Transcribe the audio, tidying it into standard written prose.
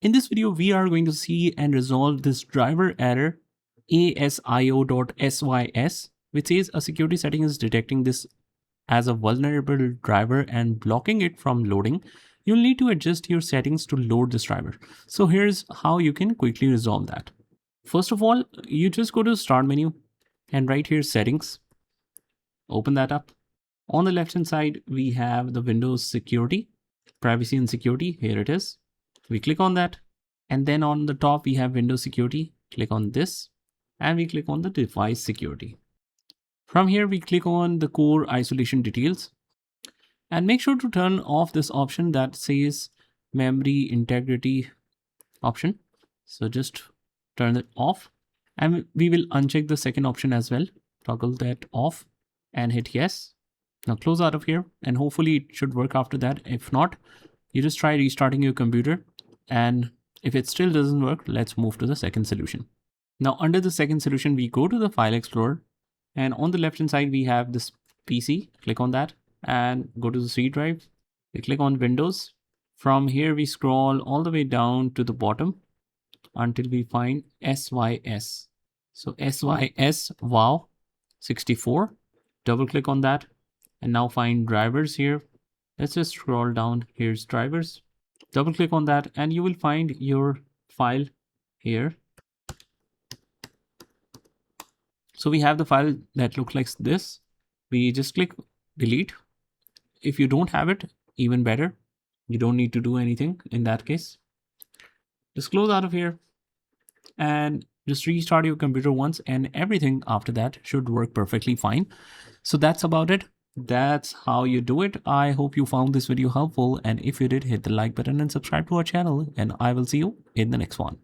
In this video, we are going to see and resolve this driver error ASIO.sys, which says a security setting is detecting this as a vulnerable driver and blocking it from loading. You'll need to adjust your settings to load this driver. So here's how you can quickly resolve that. First of all, you just go to the start menu and right here settings, open that up. On the left hand side, we have the Windows security, privacy and security. Here it is. We click on that. And then on the top, we have Windows security. Click on this and we click on the device security. From here, we click on the core isolation details and make sure to turn off this option that says memory integrity option. So just turn it off and we will uncheck the second option as well. Toggle that off and hit yes. Now close out of here and hopefully it should work after that. If not, you just try restarting your computer, and if it still doesn't work, let's move to the second solution. Now under the second solution, we go to the file explorer and on the left hand side, we have this PC. Click on that and go to the C drive. We click on Windows. From here, we scroll all the way down to the bottom until we find SYS. So SYS wow 64. Double click on that and now find drivers here. Let's just scroll down. Here's drivers. Double click on that and you will find your file here. So we have the file that looks like this. We just click delete. If you don't have it, even better. You don't need to do anything in that case. Just close out of here and just restart your computer once, and everything after that should work perfectly fine. So that's about it. That's how you do it. I hope you found this video helpful, and if you did, hit the like button and subscribe to our channel, and I will see you in the next one.